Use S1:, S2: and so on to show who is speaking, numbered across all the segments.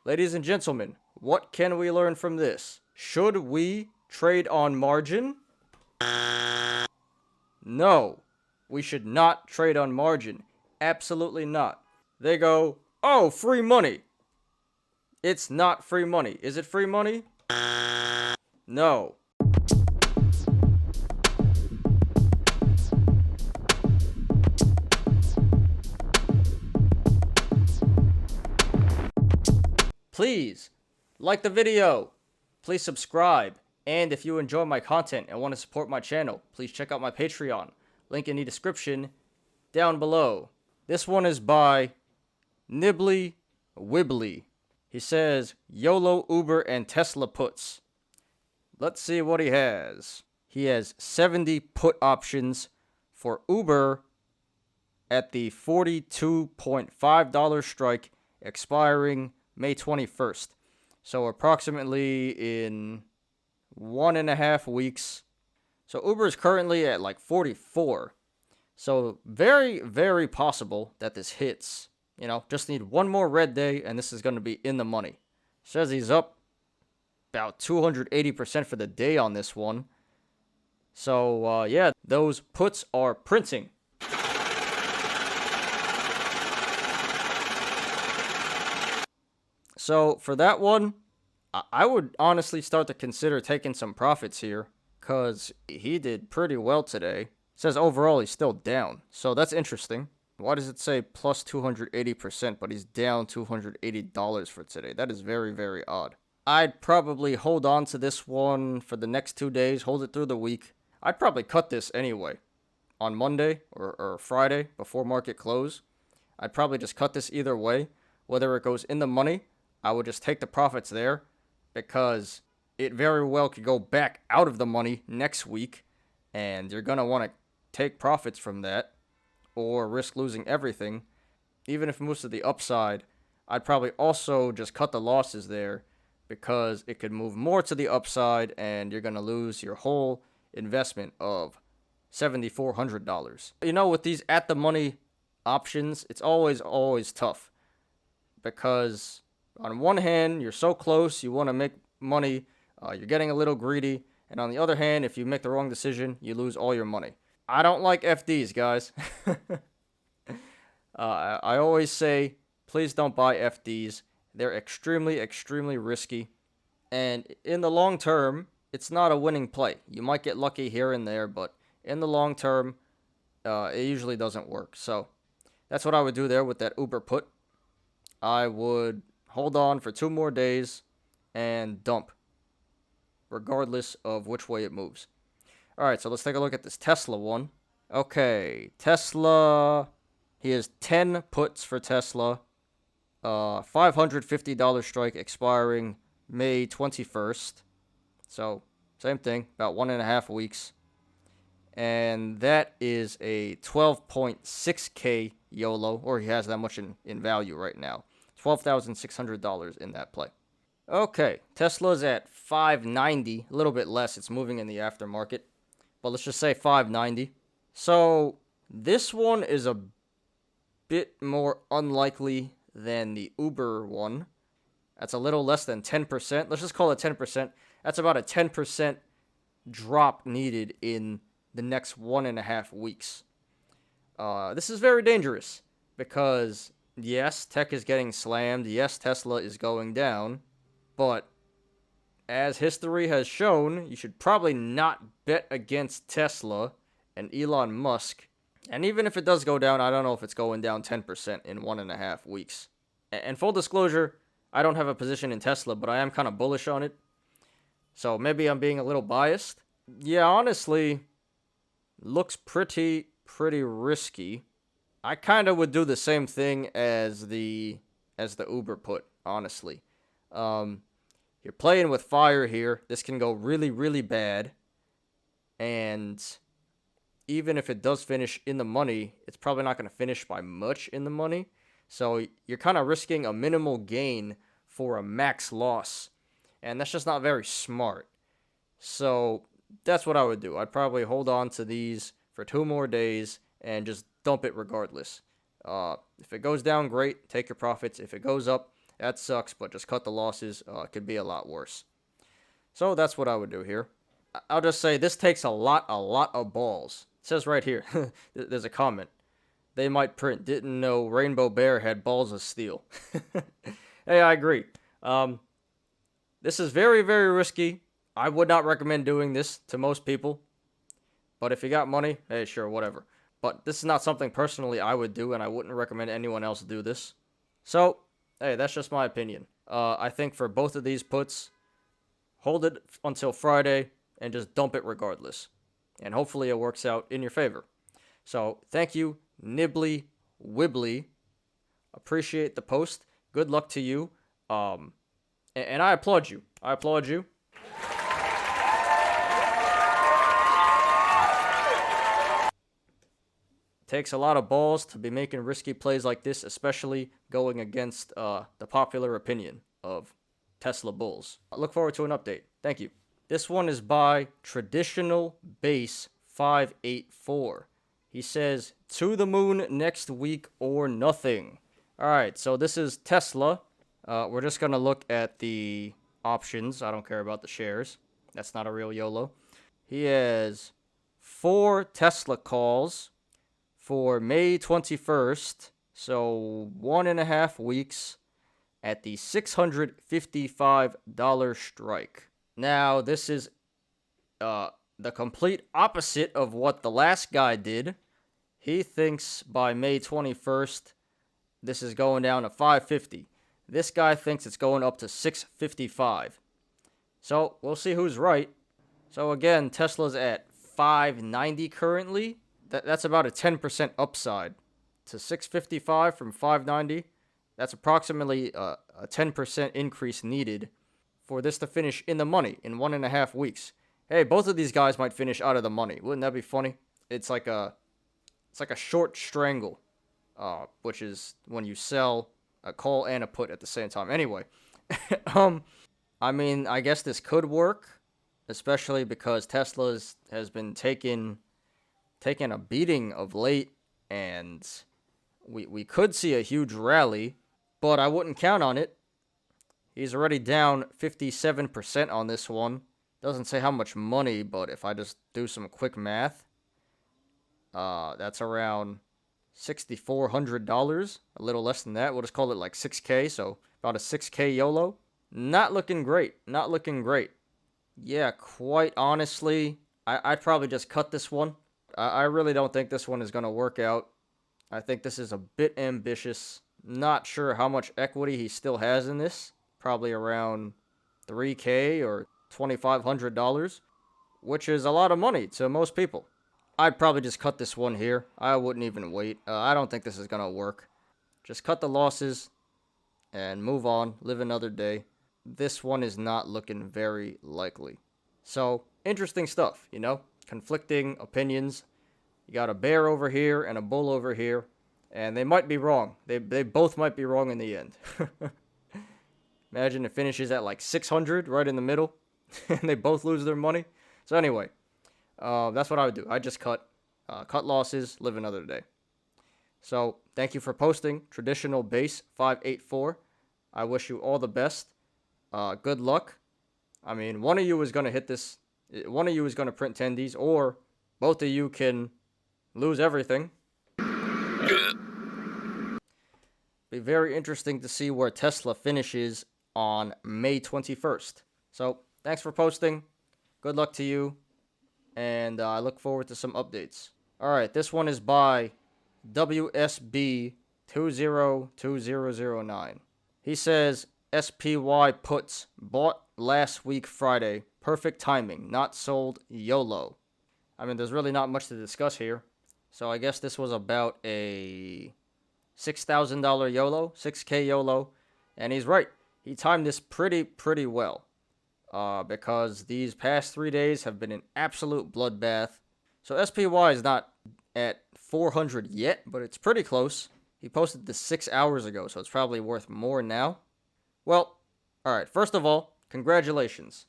S1: ladies and gentlemen, what can we learn from this? Should we trade on margin? No, we should not trade on margin. Absolutely not. They go, oh, free money. It's not free money. Is it free money? No. Please like the video. Please subscribe. And if you enjoy my content and want to support my channel, please check out my Patreon. Link in the description down below. This one is by Nibbly Wibbly. He says, YOLO, Uber, and Tesla puts. Let's see what he has. He has 70 put options for Uber at the $42.5 strike expiring May 21st. So approximately in 1.5 weeks. So Uber is currently at like 44. So very, very possible that this hits. You know, just need one more red day and this is going to be in the money. Says he's up about 280% for the day on this one. So, yeah, those puts are printing. So, for that one, I would honestly start to consider taking some profits here, because he did pretty well today. It says overall he's still down, so that's interesting. Why does it say plus 280%, but he's down $280 for today? That is very, very odd. I'd probably hold on to this one for the next 2 days, hold it through the week. I'd probably cut this anyway. On Monday or Friday before market close, I'd probably just cut this either way. Whether it goes in the money, I would just take the profits there, because it very well could go back out of the money next week, and you're going to want to take profits from that, or risk losing everything. Even if it moves to the upside, I'd probably also just cut the losses there, because it could move more to the upside, and you're going to lose your whole investment of $7,400. You know, with these at-the-money options, it's always tough, because on one hand, you're so close, you want to make money, you're getting a little greedy, and on the other hand, if you make the wrong decision, you lose all your money. I don't like FDs, guys. I always say, please don't buy FDs. They're extremely, extremely risky, and in the long term, it's not a winning play. You might get lucky here and there, but in the long term, it usually doesn't work. So that's what I would do there with that Uber put. I would hold on for 2 more days and dump, regardless of which way it moves. Alright, so let's take a look at this Tesla one. Okay, Tesla, he has 10 puts for Tesla. $550 strike expiring May 21st. So, same thing, about 1.5 weeks. And that is a 12.6K YOLO, or he has that much in value right now. $12,600 in that play. Okay, Tesla's at 590, a little bit less. It's moving in the aftermarket, but let's just say 590. So this one is a bit more unlikely than the Uber one. That's a little less than 10%. Let's just call it 10%. That's about a 10% drop needed in the next 1.5 weeks. This is very dangerous, because yes, tech is getting slammed. Yes, Tesla is going down. But as history has shown, you should probably not bet against Tesla and Elon Musk. And even if it does go down, I don't know if it's going down 10% in 1.5 weeks. And full disclosure, I don't have a position in Tesla, but I am kind of bullish on it. So maybe I'm being a little biased. Yeah, honestly, looks pretty risky. I kind of would do the same thing as the Uber put, honestly. You're playing with fire here. This can go really, really bad. And even if it does finish in the money, it's probably not going to finish by much in the money. So you're kind of risking a minimal gain for a max loss. And that's just not very smart. So that's what I would do. I'd probably hold on to these for 2 more days and just dump it regardless. If it goes down, great. Take your profits. If it goes up, that sucks, but just cut the losses. It could be a lot worse. So that's what I would do here. I'll just say this takes a lot of balls. It says right here, there's a comment. They might print, didn't know Rainbow Bear had balls of steel. Hey, I agree. This is very, very risky. I would not recommend doing this to most people. But if you got money, hey, sure, whatever. But this is not something personally I would do, and I wouldn't recommend anyone else do this. So, hey, that's just my opinion. I think for both of these puts, hold it until Friday and just dump it regardless. And hopefully it works out in your favor. So, thank you, Nibbly Wibbly. Appreciate the post. Good luck to you. And I applaud you. I applaud you. Takes a lot of balls to be making risky plays like this, especially going against the popular opinion of Tesla bulls. I look forward to an update. Thank you. This one is by Traditional Base 584. He says, to the moon next week or nothing. Alright, so this is Tesla. We're just going to look at the options. I don't care about the shares. That's not a real YOLO. He has 4 Tesla calls for May 21st, so 1.5 weeks at the $655 strike. Now, this is the complete opposite of what the last guy did. He thinks by May 21st, this is going down to 550. This guy thinks it's going up to 655. So, we'll see who's right. So, again, Tesla's at 590 currently. That's about a 10% upside to 655 from 590. That's approximately a 10% increase needed for this to finish in the money in 1.5 weeks. Hey, both of these guys might finish out of the money. Wouldn't that be funny? It's like a short strangle, which is when you sell a call and a put at the same time. Anyway, I mean, I guess this could work, especially because Tesla has been taking a beating of late, and we could see a huge rally, but I wouldn't count on it. He's already down 57% on this one. Doesn't say how much money, but if I just do some quick math, that's around $6,400, a little less than that. We'll just call it like 6K, so about a 6K YOLO. Not looking great. Not looking great. Yeah, quite honestly, I'd probably just cut this one. I really don't think this one is going to work out. I think this is a bit ambitious. Not sure how much equity he still has in this. Probably around 3K or $2,500, which is a lot of money to most people. I'd probably just cut this one here. I wouldn't even wait. I don't think this is going to work. Just cut the losses and move on. Live another day. This one is not looking very likely. So, interesting stuff, you know? Conflicting opinions. You got a bear over here and a bull over here, and they might be wrong. They both might be wrong in the end. Imagine it finishes at like 600 right in the middle, and they both lose their money. So anyway, that's what I would do. I just cut losses, live another day. So thank you for posting, Traditional Base 584. I wish you all the best. Good luck. I mean, one of you is going to hit this. One of you is going to print tendies, or both of you can lose everything. Be very interesting to see where Tesla finishes on May 21st. So, thanks for posting. Good luck to you. And I look forward to some updates. Alright, this one is by WSB202009. He says, SPY puts bought last week Friday. Perfect timing. Not sold. YOLO. I mean, there's really not much to discuss here. So I guess this was about a $6,000 YOLO, 6K YOLO. And he's right. He timed this pretty well. Because these past 3 days have been an absolute bloodbath. So SPY is not at 400 yet, but it's pretty close. He posted this 6 hours ago, so it's probably worth more now. Well, alright, first of all, congratulations.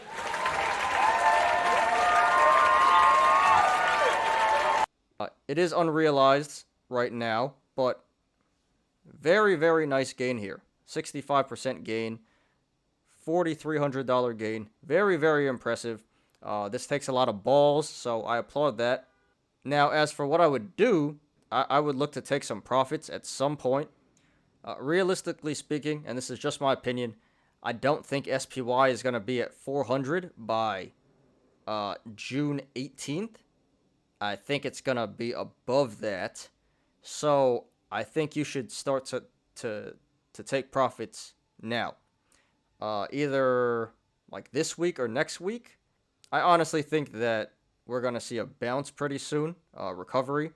S1: It is unrealized right now, but very nice gain here. 65% gain, $4,300 gain. Very, very impressive. This takes a lot of balls, so I applaud that. Now, as for what I would do, I would look to take some profits at some point. Realistically speaking, and this is just my opinion, I don't think SPY is going to be at 400 by June 18th. I think it's going to be above that. So I think you should start to take profits now. Either like this week or next week. I honestly think that we're going to see a bounce pretty soon, recovery.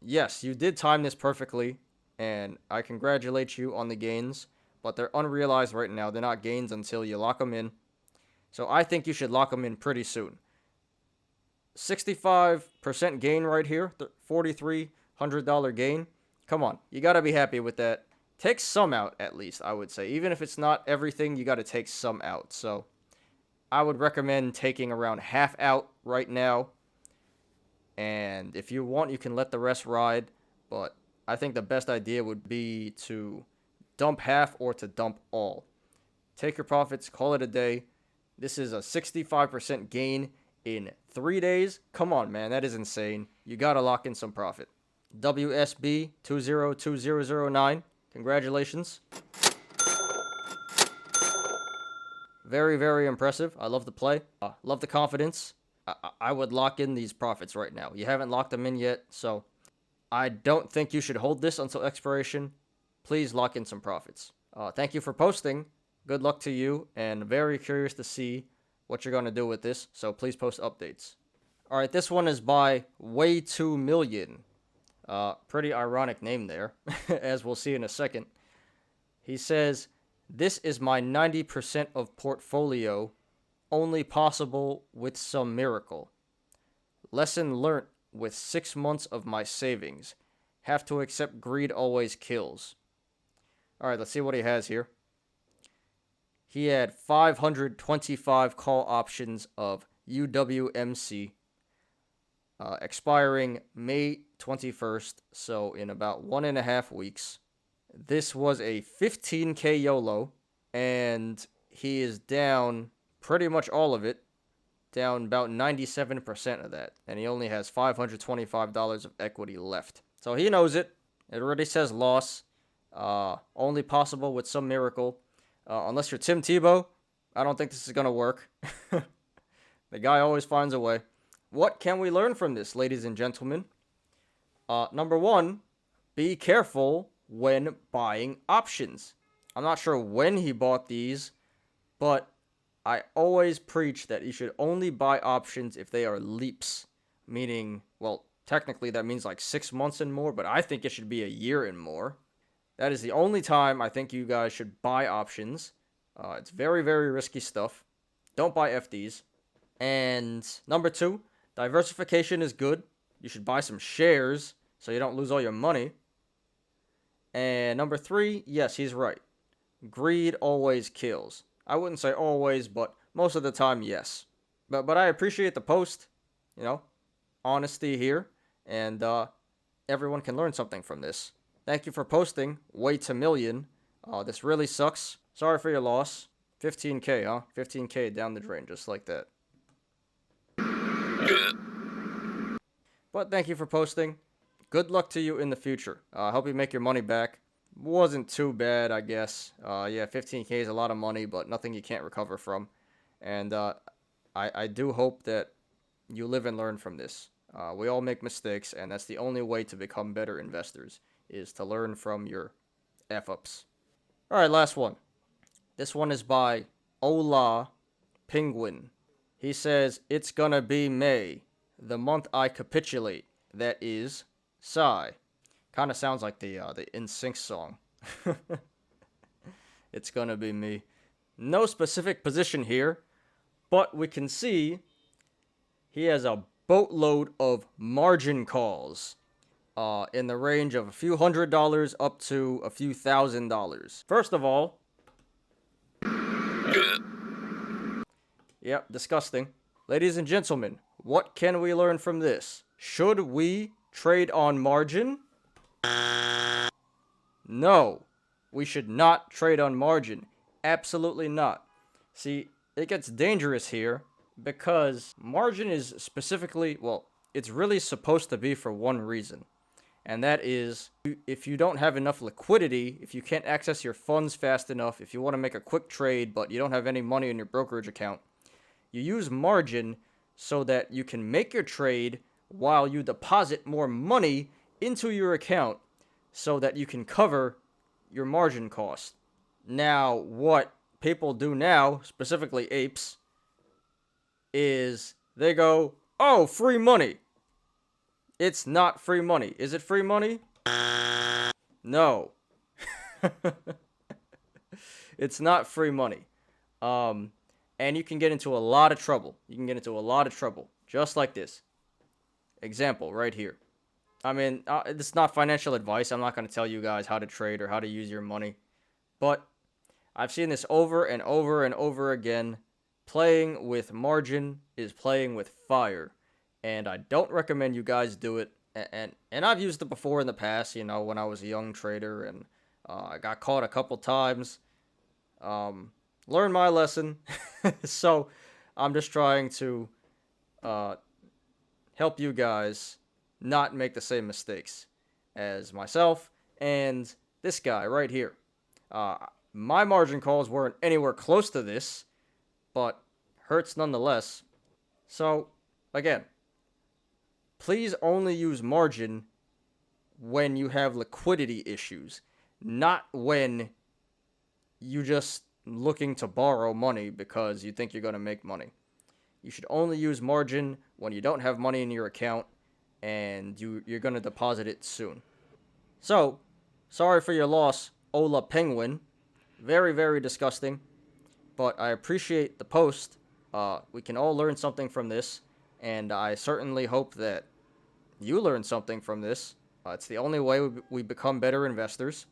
S1: Yes, you did time this perfectly, and I congratulate you on the gains, but they're unrealized right now. They're not gains until you lock them in. So I think you should lock them in pretty soon. 65% gain right here, $4,300 gain. Come on, you got to be happy with that. Take some out at least, I would say. Even if it's not everything, you got to take some out. So I would recommend taking around half out right now. And if you want, you can let the rest ride. But I think the best idea would be to dump half or to dump all. Take your profits, call it a day. This is a 65% gain in 3 days. Come on, man, that is insane. You got to lock in some profit. WSB 202009. Congratulations. Very, very impressive. I love the play. Love the confidence. I would lock in these profits right now. You haven't locked them in yet, so I don't think you should hold this until expiration. Please lock in some profits. Thank you for posting. Good luck to you, and very curious to see what you're going to do with this, so please post updates. All right, this one is by Way 2 Million. Pretty ironic name there, as we'll see in a second. He says, "This is my 90% of portfolio, only possible with some miracle. Lesson learnt with 6 months of my savings. Have to accept greed always kills." All right, let's see what he has here. He had 525 call options of UWMC, expiring May 21st, so in about 1.5 weeks. This was a 15K YOLO, and he is down pretty much all of it, down about 97% of that, and he only has $525 of equity left. So he knows it. It already says loss, only possible with some miracle. Unless you're Tim Tebow, I don't think this is going to work. The guy always finds a way. What can we learn from this, ladies and gentlemen? Number one, be careful when buying options. I'm not sure when he bought these, but I always preach that you should only buy options if they are leaps. Meaning, well, technically that means like 6 months and more, but I think it should be a year and more. That is the only time I think you guys should buy options. It's very, very risky stuff. Don't buy FDs. And number two, diversification is good. You should buy some shares so you don't lose all your money. And number three, yes, he's right. Greed always kills. I wouldn't say always, but most of the time, yes. But I appreciate the post. You know, honesty here. And everyone can learn something from this. Thank you for posting. Way to million. This really sucks. Sorry for your loss. 15K, huh? 15K down the drain, just like that. But thank you for posting. Good luck to you in the future. I hope you make your money back. Wasn't too bad, I guess. Yeah, 15K is a lot of money, but nothing you can't recover from. And I do hope that you live and learn from this. We all make mistakes, and that's the only way to become better investors, is to learn from your F-ups. All right, last one. This one is by Ola Penguin. He says, "It's gonna be May, the month I capitulate. That is, sigh." Kind of sounds like the NSYNC song. It's gonna be me. No specific position here, but we can see he has a boatload of margin calls. In the range of a few $100 up to a few $1,000. First of all, yep, disgusting. Ladies and gentlemen, what can we learn from this? Should we trade on margin? No. We should not trade on margin. Absolutely not. See, it gets dangerous here because margin is specifically, well, it's really supposed to be for one reason. And that is, if you don't have enough liquidity, if you can't access your funds fast enough, if you want to make a quick trade but you don't have any money in your brokerage account, you use margin so that you can make your trade while you deposit more money into your account so that you can cover your margin cost. Now, what people do now, specifically apes, is they go, oh, free money. It's not free money. Is it free money? No. It's not free money. And you can get into a lot of trouble. Just like this. Example right here. I mean, it's not financial advice. I'm not going to tell you guys how to trade or how to use your money. But I've seen this over and over and over again. Playing with margin is playing with fire. And I don't recommend you guys do it. And I've used it before in the past, you know, when I was a young trader. And I got caught a couple times. Learned my lesson. So I'm just trying to help you guys not make the same mistakes as myself and this guy right here. My margin calls weren't anywhere close to this, but hurts nonetheless. So, again, please only use margin when you have liquidity issues, not when you just looking to borrow money because you think you're going to make money. You should only use margin when you don't have money in your account and you're going to deposit it soon. So, sorry for your loss, Ola Penguin. Very, very disgusting. But I appreciate the post. We can all learn something from this. And I certainly hope that you learn something from this. It's the only way we become better investors,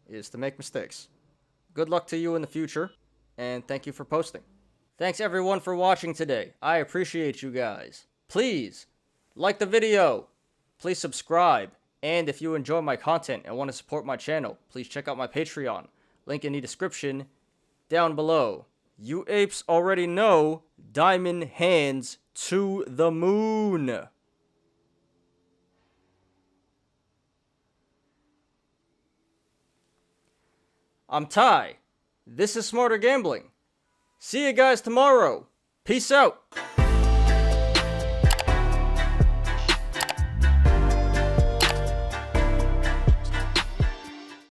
S1: is to make mistakes. Good luck to you in the future. And thank you for posting. Thanks everyone for watching today. I appreciate you guys. Please like the video. Please subscribe. And if you enjoy my content and want to support my channel, please check out my Patreon. Link in the description down below. You apes already know diamond hands to the moon. I'm Ty. This is Smarter Gambling. See you guys tomorrow. Peace out.